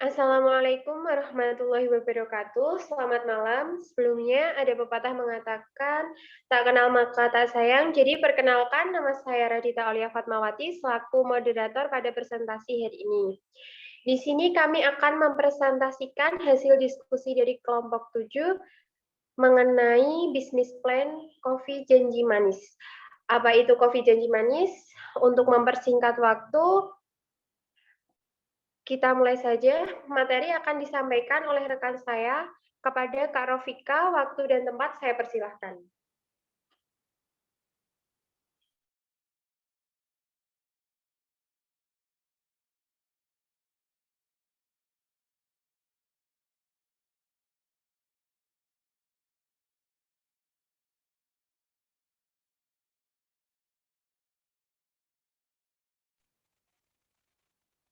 Assalamualaikum warahmatullahi wabarakatuh. Selamat malam. Sebelumnya ada pepatah mengatakan, tak kenal maka tak sayang. Jadi perkenalkan, nama saya Radita Aulia Fatmawati selaku moderator pada presentasi hari ini. Di sini kami akan mempresentasikan hasil diskusi dari kelompok 7 mengenai bisnis plan Kopi Janji Manis. Apa itu Kopi Janji Manis? Untuk mempersingkat waktu, kita mulai saja. Materi akan disampaikan oleh rekan saya kepada Kak Rofika. Waktu dan tempat saya persilahkan.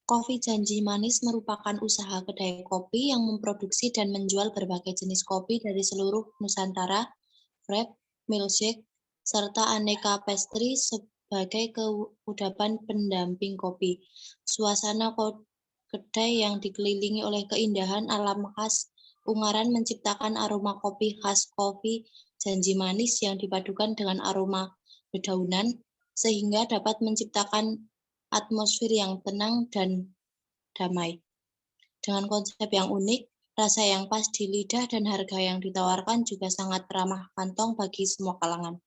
Kopi Janji Manis merupakan usaha kedai kopi yang memproduksi dan menjual berbagai jenis kopi dari seluruh Nusantara, frappe, milkshake, serta aneka pastry sebagai kudapan pendamping kopi. Suasana kedai yang dikelilingi oleh keindahan alam khas Ungaran menciptakan aroma kopi khas Kopi Janji Manis yang dipadukan dengan aroma dedaunan sehingga dapat menciptakan atmosfer yang tenang dan damai. Dengan konsep yang unik, rasa yang pas di lidah dan harga yang ditawarkan juga sangat ramah kantong bagi semua kalangan.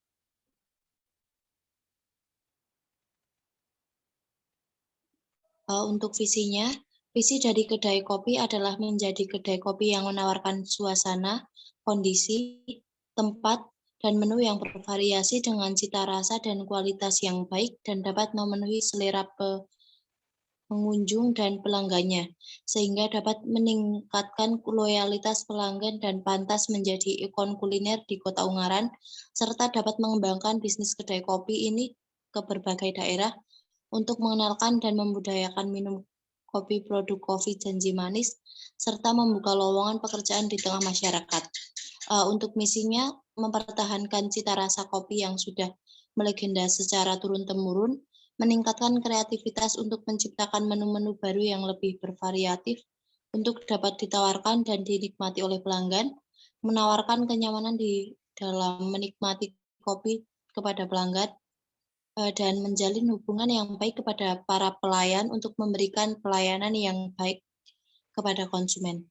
Untuk visinya, visi dari kedai kopi adalah menjadi kedai kopi yang menawarkan suasana, kondisi, tempat, dan menu yang bervariasi dengan cita rasa dan kualitas yang baik dan dapat memenuhi selera pengunjung dan pelanggannya, sehingga dapat meningkatkan loyalitas pelanggan dan pantas menjadi ikon kuliner di Kota Ungaran, serta dapat mengembangkan bisnis kedai kopi ini ke berbagai daerah untuk mengenalkan dan membudayakan minum kopi produk Kopi Janji Manis, serta membuka lowongan pekerjaan di tengah masyarakat. Untuk misinya, mempertahankan cita rasa kopi yang sudah melegenda secara turun-temurun, meningkatkan kreativitas untuk menciptakan menu-menu baru yang lebih bervariatif untuk dapat ditawarkan dan dinikmati oleh pelanggan, menawarkan kenyamanan di dalam menikmati kopi kepada pelanggan, dan menjalin hubungan yang baik kepada para pelayan untuk memberikan pelayanan yang baik kepada konsumen.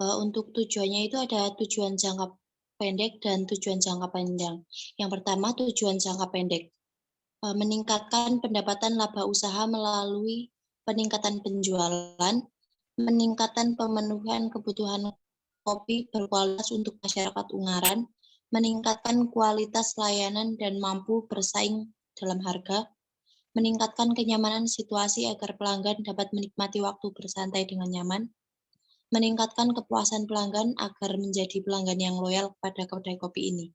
Untuk tujuannya itu ada tujuan jangka pendek dan tujuan jangka panjang. Yang pertama, tujuan jangka pendek, meningkatkan pendapatan laba usaha melalui peningkatan penjualan, meningkatkan pemenuhan kebutuhan kopi berkualitas untuk masyarakat Ungaran, meningkatkan kualitas layanan dan mampu bersaing dalam harga, meningkatkan kenyamanan situasi agar pelanggan dapat menikmati waktu bersantai dengan nyaman, meningkatkan kepuasan pelanggan agar menjadi pelanggan yang loyal pada kedai kopi ini.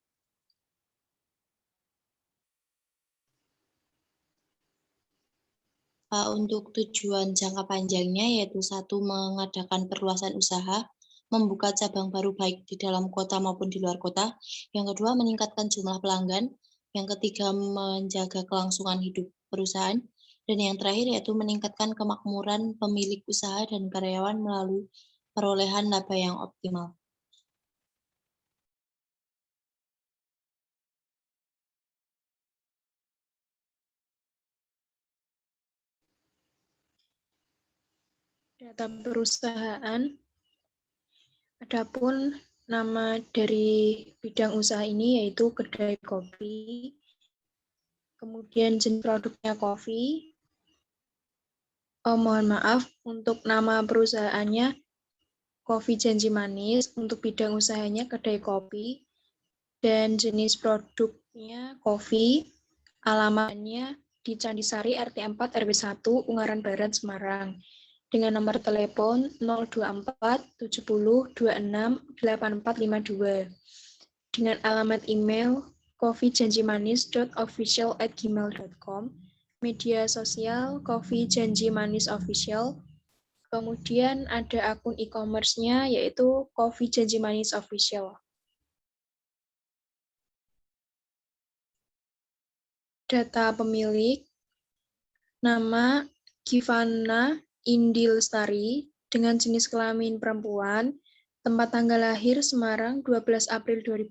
Untuk tujuan jangka panjangnya yaitu satu, mengadakan perluasan usaha, membuka cabang baru baik di dalam kota maupun di luar kota. Yang kedua, meningkatkan jumlah pelanggan. Yang ketiga, menjaga kelangsungan hidup perusahaan. Dan yang terakhir yaitu meningkatkan kemakmuran pemilik usaha dan karyawan melalui perolehan laba yang optimal. Data perusahaan. Adapun nama dari bidang usaha ini yaitu kedai kopi. Kemudian jenis produknya kopi. Mohon maaf, untuk nama perusahaannya Kopi Janji Manis, untuk bidang usahanya kedai kopi, dan jenis produknya kopi. Alamatnya di Candisari RT 4 RW 1 Ungaran Barat Semarang dengan nomor telepon 024 70 26 8452 dengan alamat email coffeejanjimanis.official@gmail.com, media sosial Kopi Janji Manis Official, kemudian ada akun e-commerce-nya yaitu Kopi Janji Manis Official. Data pemilik, nama Givana Indi Lestari dengan jenis kelamin perempuan, tempat tanggal lahir Semarang 12 April 2001,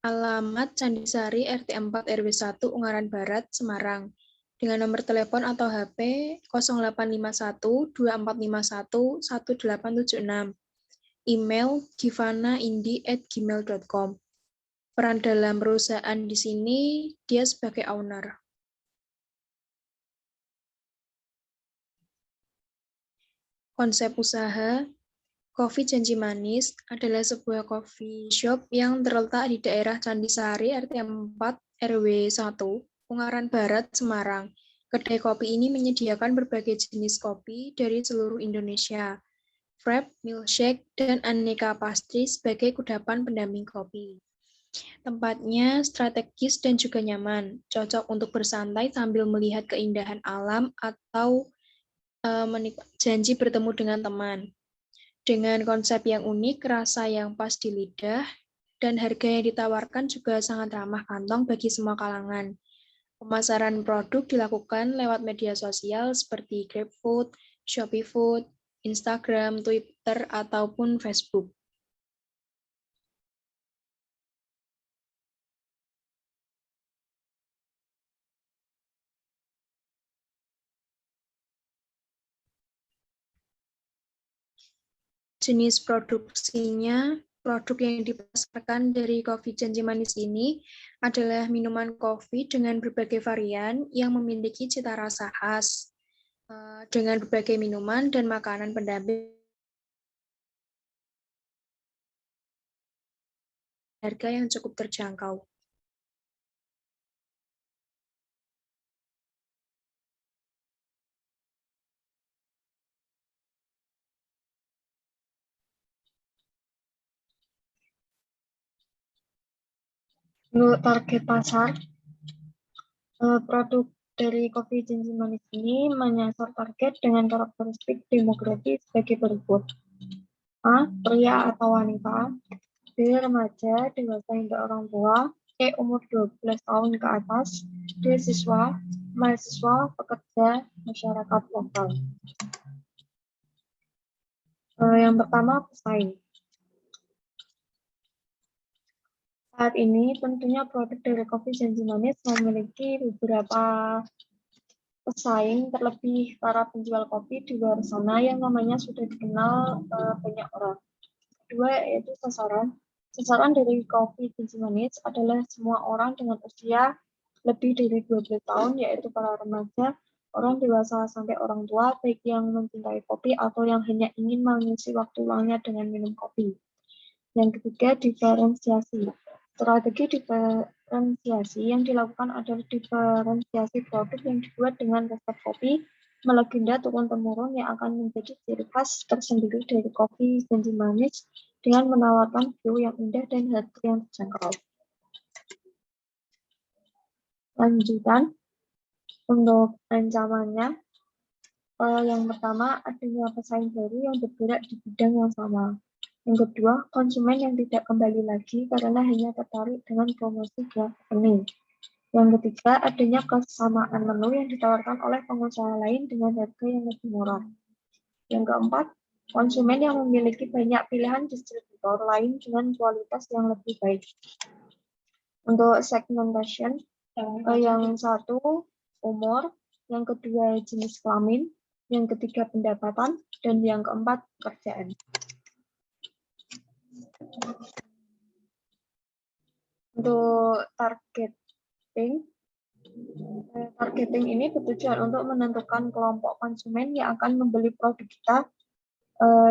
alamat Candisari RT 4 RW 1 Ungaran Barat, Semarang, dengan nomor telepon atau HP 0851 2451 1876, email givanaindi@gmail.com. Peran dalam perusahaan di sini, dia sebagai owner. Konsep usaha, Coffee Janji Manis adalah sebuah coffee shop yang terletak di daerah Candisari RT 4 RW 1, Ungaran Barat, Semarang. Kedai kopi ini menyediakan berbagai jenis kopi dari seluruh Indonesia, frap, milkshake, dan aneka pastry sebagai kudapan pendamping kopi. Tempatnya strategis dan juga nyaman, cocok untuk bersantai sambil melihat keindahan alam atau janji bertemu dengan teman. Dengan konsep yang unik, rasa yang pas di lidah, dan harga yang ditawarkan juga sangat ramah kantong bagi semua kalangan. Pemasaran produk dilakukan lewat media sosial seperti GrabFood, Shopee Food, Instagram, Twitter, ataupun Facebook. Jenis produksinya, produk yang dipasarkan dari Coffee Janji Manis ini adalah minuman kopi dengan berbagai varian yang memiliki cita rasa khas, dengan berbagai minuman dan makanan pendamping, harga yang cukup terjangkau. Untuk target pasar, produk dari Coffee Janji Manis ini menyasar target dengan karakteristik demografi sebagai berikut. A. Pria atau wanita. B. Remaja, dewasa hingga orang tua. C. Umur 12 tahun ke atas. D. Siswa, mahasiswa, pekerja, masyarakat lokal. Yang pertama, pesaing. Saat ini tentunya produk dari Coffee Janji Manis memiliki beberapa pesaing, terlebih para penjual kopi di luar sana yang namanya sudah dikenal banyak orang. Kedua yaitu sasaran. Sasaran dari Coffee Janji Manis adalah semua orang dengan usia lebih dari 12 tahun, yaitu para remaja, orang dewasa sampai orang tua, baik yang mencintai kopi atau yang hanya ingin mengisi waktu luangnya dengan minum kopi. Yang ketiga, diferensiasi. Strategi diferensiasi yang dilakukan adalah diferensiasi produk yang dibuat dengan resep kopi melegenda turun-temurun yang akan menjadi ciri khas tersendiri dari Coffee Janji Manis dengan menawarkan view yang indah dan harga yang terjangkau. Lanjutan, untuk ancamannya, yang pertama adanya pesaing baru yang bergerak di bidang yang sama. Yang kedua, konsumen yang tidak kembali lagi karena hanya tertarik dengan promosi gratis. Yang ketiga, adanya kesamaan menu yang ditawarkan oleh pengusaha lain dengan harga yang lebih murah. Yang keempat, konsumen yang memiliki banyak pilihan distributor lain dengan kualitas yang lebih baik. Untuk segmentation, yang satu umur, yang kedua jenis kelamin, yang ketiga pendapatan, dan yang keempat pekerjaan. Untuk targeting ini bertujuan untuk menentukan kelompok konsumen yang akan membeli produk kita.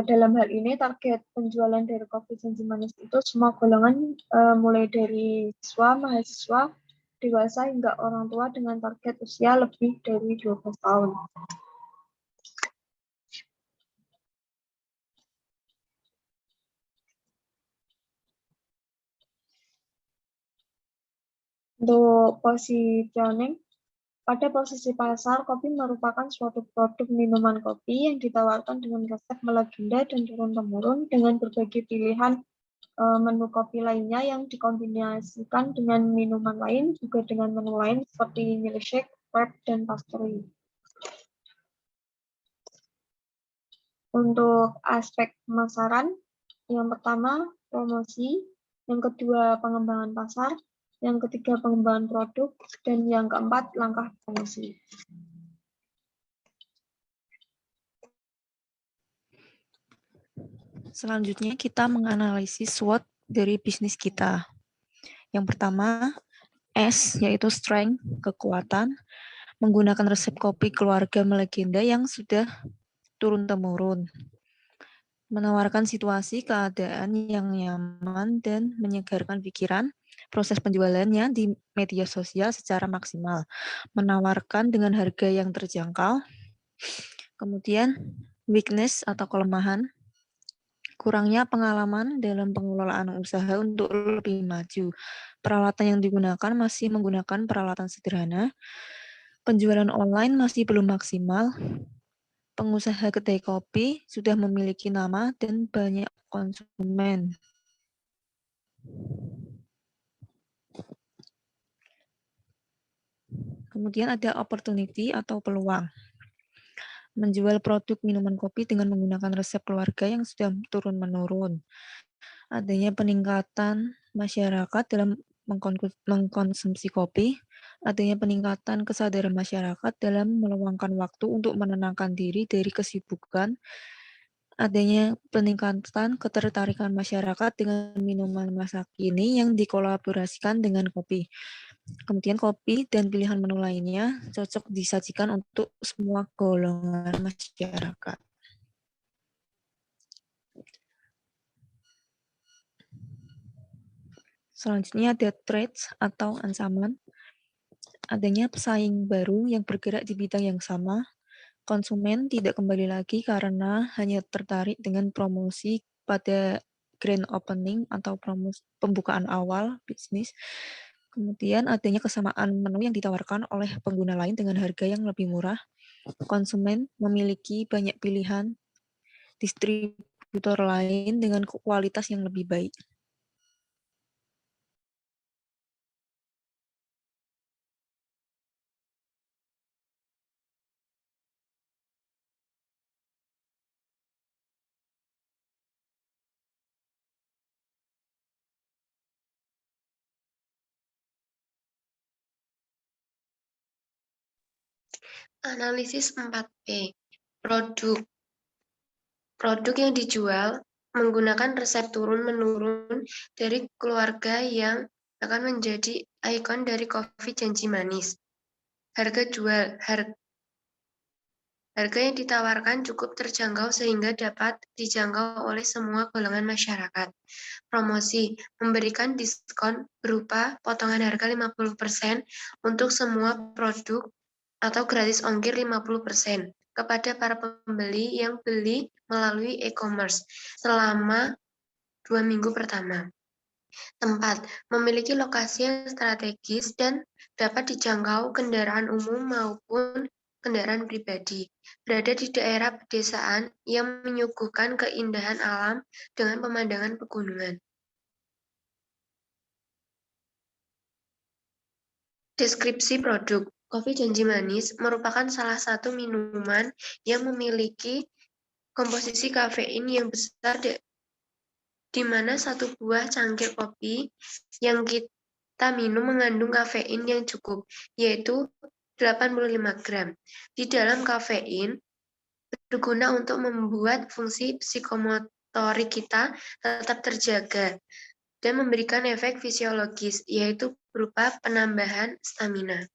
Dalam hal ini target penjualan dari Coffee Janji Manis itu semua golongan, mulai dari siswa, mahasiswa, dewasa hingga orang tua dengan target usia lebih dari 12 tahun. Untuk positioning, pada posisi pasar, kopi merupakan suatu produk minuman kopi yang ditawarkan dengan resep melegenda dan turun-temurun dengan berbagai pilihan menu kopi lainnya yang dikombinasikan dengan minuman lain, juga dengan menu lain seperti milkshake, wrap, dan pastry. Untuk aspek pemasaran, yang pertama promosi, yang kedua pengembangan pasar, yang ketiga pengembangan produk, dan yang keempat langkah promosi. Selanjutnya kita menganalisis SWOT dari bisnis kita. Yang pertama, S yaitu strength, kekuatan, menggunakan resep kopi keluarga melegenda yang sudah turun-temurun. Menawarkan situasi keadaan yang nyaman dan menyegarkan pikiran, proses penjualannya di media sosial secara maksimal, menawarkan dengan harga yang terjangkau. Kemudian, weakness atau kelemahan, kurangnya pengalaman dalam pengelolaan usaha untuk lebih maju. Peralatan yang digunakan masih menggunakan peralatan sederhana. Penjualan online masih belum maksimal. Pengusaha kedai kopi sudah memiliki nama dan banyak konsumen. Kemudian ada opportunity atau peluang. Menjual produk minuman kopi dengan menggunakan resep keluarga yang sudah turun-menurun. Adanya peningkatan masyarakat dalam mengkonsumsi kopi, adanya peningkatan kesadaran masyarakat dalam meluangkan waktu untuk menenangkan diri dari kesibukan, adanya peningkatan ketertarikan masyarakat dengan minuman masa kini yang dikolaborasikan dengan kopi. Kemudian kopi dan pilihan menu lainnya cocok disajikan untuk semua golongan masyarakat. Selanjutnya ada threats atau ancaman. Adanya pesaing baru yang bergerak di bidang yang sama. Konsumen tidak kembali lagi karena hanya tertarik dengan promosi pada grand opening atau pembukaan awal bisnis. Kemudian adanya kesamaan menu yang ditawarkan oleh pengguna lain dengan harga yang lebih murah. Konsumen memiliki banyak pilihan distributor lain dengan kualitas yang lebih baik. Analisis 4P. Produk. Produk yang dijual menggunakan resep turun-menurun dari keluarga yang akan menjadi ikon dari kopi janji manis. Harga jual. Harga yang ditawarkan cukup terjangkau sehingga dapat dijangkau oleh semua golongan masyarakat. Promosi, memberikan diskon berupa potongan harga 50% untuk semua produk atau gratis ongkir 50% kepada para pembeli yang beli melalui e-commerce selama 2 minggu pertama. Tempat, memiliki lokasi yang strategis dan dapat dijangkau kendaraan umum maupun kendaraan pribadi. Berada di daerah pedesaan yang menyuguhkan keindahan alam dengan pemandangan pegunungan. Deskripsi produk. Kopi janji manis merupakan salah satu minuman yang memiliki komposisi kafein yang besar di mana satu buah cangkir kopi yang kita minum mengandung kafein yang cukup, yaitu 85 gram. Di dalam kafein berguna untuk membuat fungsi psikomotorik kita tetap terjaga dan memberikan efek fisiologis, yaitu berupa penambahan stamina.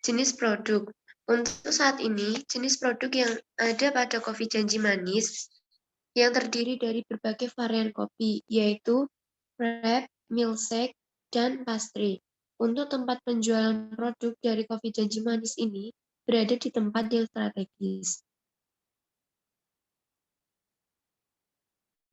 Jenis produk. Untuk saat ini, jenis produk yang ada pada kopi janji manis yang terdiri dari berbagai varian kopi, yaitu wrap, milkshake, dan pastry. Untuk tempat penjualan produk dari kopi janji manis ini berada di tempat yang strategis.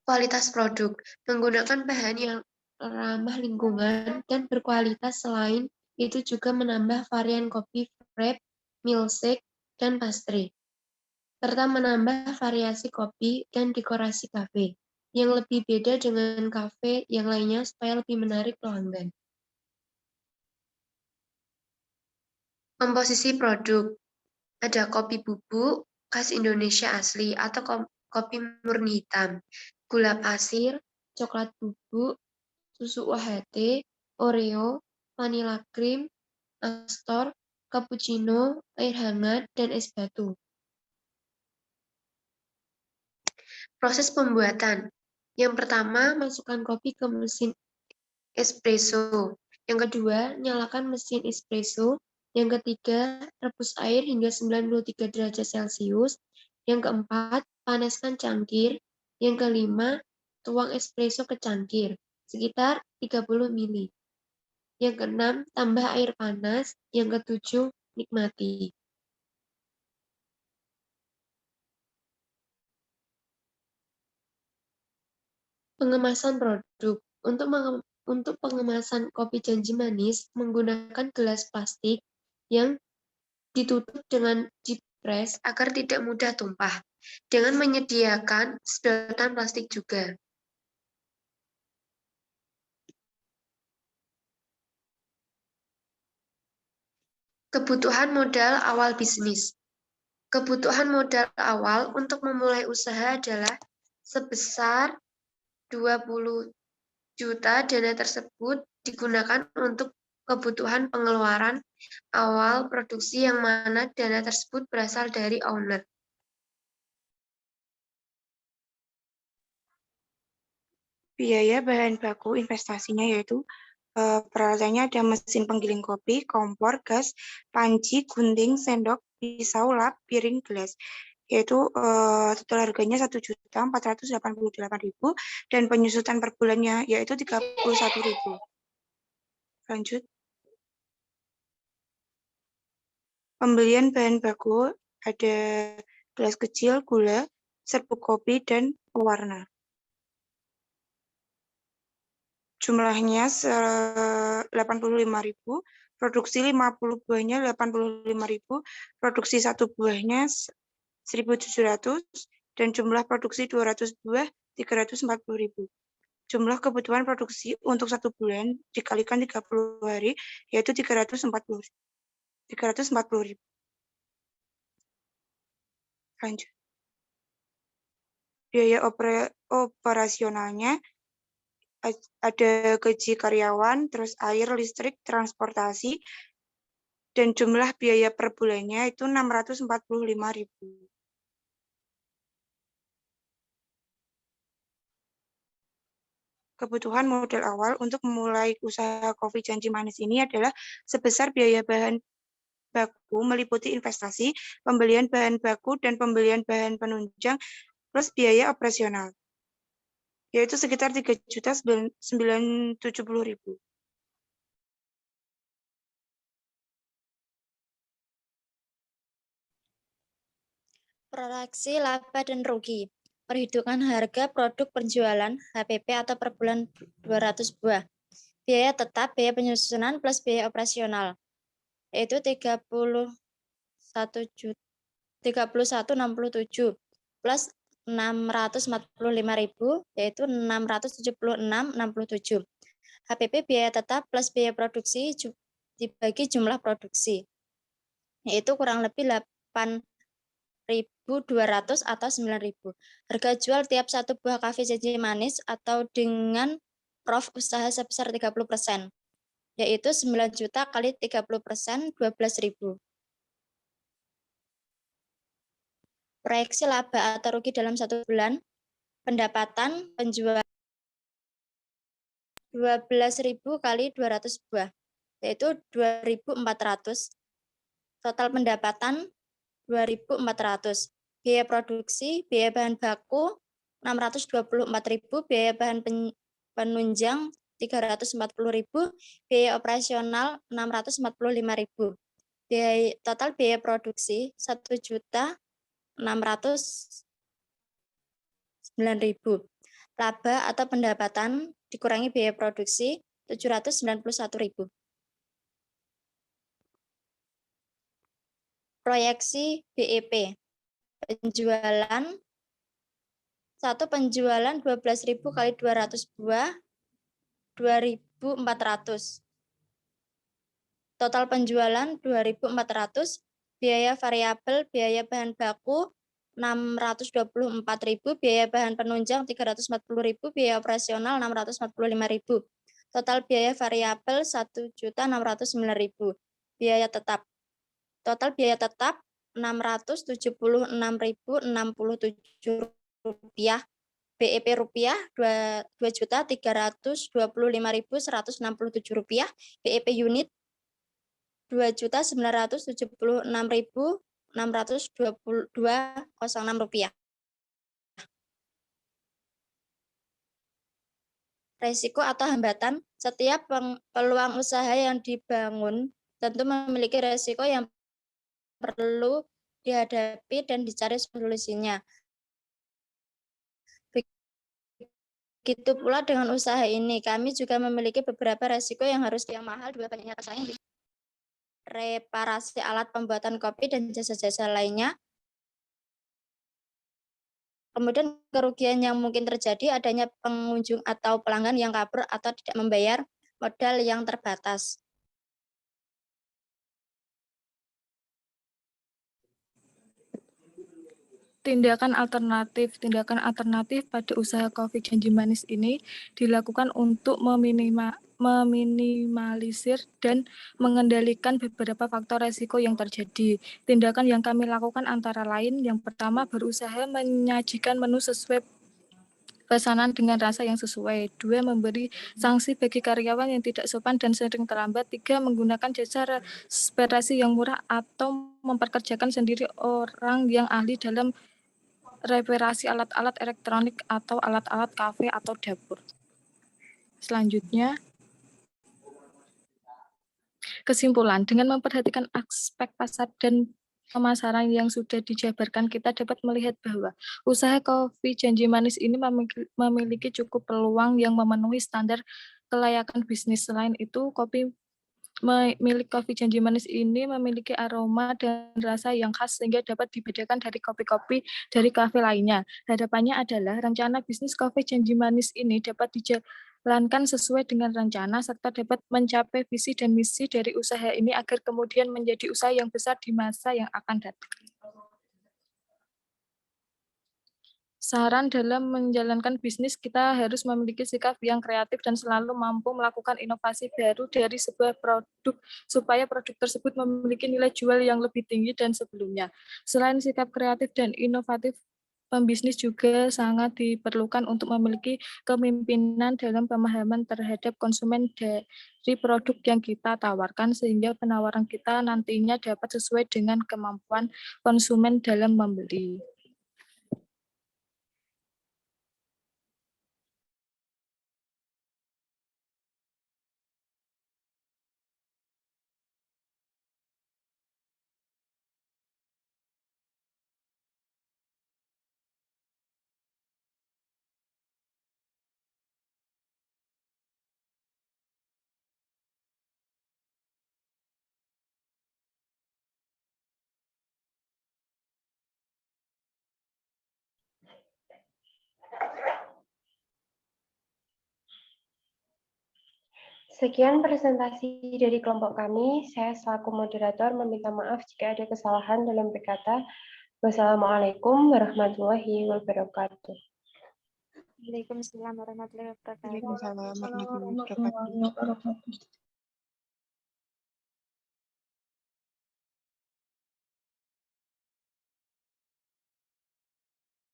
Kualitas produk. Menggunakan bahan yang ramah lingkungan dan berkualitas, selain itu juga menambah varian kopi wrap, milkshake, dan pastry. serta menambah variasi kopi dan dekorasi kafe yang lebih beda dengan kafe yang lainnya supaya lebih menarik pelanggan. Komposisi produk. Ada kopi bubuk, khas Indonesia asli, atau kopi murni hitam, gula pasir, coklat bubuk, susu UHT, Oreo, vanilla cream, Astor, cappuccino, air hangat, dan es batu. Proses pembuatan. Yang pertama, masukkan kopi ke mesin espresso. Yang kedua, nyalakan mesin espresso. Yang ketiga, rebus air hingga 93 derajat Celcius. Yang keempat, panaskan cangkir. Yang kelima, tuang espresso ke cangkir, sekitar 30 ml. Yang keenam, tambah air panas. Yang ketujuh, nikmati. Pengemasan produk. Untuk pengemasan kopi janji manis, menggunakan gelas plastik yang ditutup dengan deep press agar tidak mudah tumpah, dengan menyediakan sedotan plastik juga. Kebutuhan modal awal bisnis. Kebutuhan modal awal untuk memulai usaha adalah sebesar 20 juta. Dana tersebut digunakan untuk kebutuhan pengeluaran awal produksi yang mana dana tersebut berasal dari owner. Biaya bahan baku investasinya yaitu peralatannya ada mesin penggiling kopi, kompor, gas, panci, gunting, sendok, pisau, lap, piring, gelas. Yaitu total harganya 1.488.000 dan penyusutan per bulannya yaitu 31.000. Lanjut. Pembelian bahan baku ada gelas kecil, gula, serbuk kopi, dan pewarna. Jumlahnya 85.000, produksi 50 buahnya 85.000, produksi 1 buahnya 1.700, dan jumlah produksi 200 buah 340.000. Jumlah kebutuhan produksi untuk 1 bulan dikalikan 30 hari yaitu 340.000. Lanjut. Biaya operasionalnya ada gaji karyawan, terus air, listrik, transportasi, dan jumlah biaya per bulannya itu 645.000. Kebutuhan modal awal untuk memulai usaha kopi janji manis ini adalah sebesar biaya bahan baku meliputi investasi, pembelian bahan baku, dan pembelian bahan penunjang, plus biaya operasional, yaitu sekitar 3.970.000. Proyeksi laba dan rugi. Perhitungan harga produk penjualan HPP atau per bulan 200 buah. Biaya tetap, biaya penyusunan plus biaya operasional yaitu 31.67 plus 645.000 yaitu 676.67. HPP biaya tetap plus biaya produksi dibagi jumlah produksi yaitu kurang lebih 8.200 atau 9.000. Harga jual tiap 1 buah kafe janji manis atau dengan prof usaha sebesar 30%, yaitu 9 juta kali 30%, 12.000. Proyeksi laba atau rugi dalam 1 bulan, pendapatan penjual 12.000 kali 200 buah, yaitu 2.400. Total pendapatan 2.400. Biaya produksi, biaya bahan baku 624.000, biaya bahan penunjang 340.000, biaya operasional 645.000. Total biaya produksi 1.609.000. Laba atau pendapatan dikurangi biaya produksi 791.000. Proyeksi BEP. penjualan 12.000 kali 200 buah 2.400. Total penjualan 2.400, biaya variabel, biaya bahan baku 624.000, biaya bahan penunjang 340.000, biaya operasional 645.000. Total biaya variabel 1.609.000. Biaya tetap. Total biaya tetap 676.067 rupiah. BEP rupiah 2.325.167 rupiah. BEP unit 2.976.622,06 rupiah. Resiko atau hambatan, setiap peluang usaha yang dibangun tentu memiliki resiko yang perlu dihadapi dan dicari solusinya. Begitu pula dengan usaha ini, kami juga memiliki beberapa resiko yang harus yang mahal, juga banyaknya pesaing, reparasi alat pembuatan kopi dan jasa-jasa lainnya. Kemudian kerugian yang mungkin terjadi adanya pengunjung atau pelanggan yang kabur atau tidak membayar modal yang terbatas. Tindakan alternatif pada usaha kopi janji manis ini dilakukan untuk meminimalisir dan mengendalikan beberapa faktor resiko yang terjadi. Tindakan yang kami lakukan antara lain, yang pertama, berusaha menyajikan menu sesuai pesanan dengan rasa yang sesuai. 2. Memberi sanksi bagi karyawan yang tidak sopan dan sering terlambat. 3. Menggunakan jasa reparasi yang murah atau memperkerjakan sendiri orang yang ahli dalam reparasi alat-alat elektronik atau alat-alat kafe atau dapur. Selanjutnya, kesimpulan, dengan memperhatikan aspek pasar dan pemasaran yang sudah dijabarkan, kita dapat melihat bahwa usaha kopi janji manis ini memiliki cukup peluang yang memenuhi standar kelayakan bisnis. Selain itu, milik kopi janji manis ini memiliki aroma dan rasa yang khas sehingga dapat dibedakan dari kopi-kopi dari kafe lainnya. Harapannya adalah rencana bisnis kopi janji manis ini dapat dijalankan sesuai dengan rencana serta dapat mencapai visi dan misi dari usaha ini agar kemudian menjadi usaha yang besar di masa yang akan datang. Saran dalam menjalankan bisnis, kita harus memiliki sikap yang kreatif dan selalu mampu melakukan inovasi baru dari sebuah produk supaya produk tersebut memiliki nilai jual yang lebih tinggi dan sebelumnya. Selain sikap kreatif dan inovatif, pembisnis juga sangat diperlukan untuk memiliki kepemimpinan dalam pemahaman terhadap konsumen dari produk yang kita tawarkan sehingga penawaran kita nantinya dapat sesuai dengan kemampuan konsumen dalam membeli. Sekian presentasi dari kelompok kami. Saya selaku moderator meminta maaf jika ada kesalahan dalam berkata. Wassalamualaikum warahmatullahi wabarakatuh. Waalaikumsalam warahmatullahi wabarakatuh. Waalaikumsalam warahmatullahi wabarakatuh. Warahmatullahi wabarakatuh.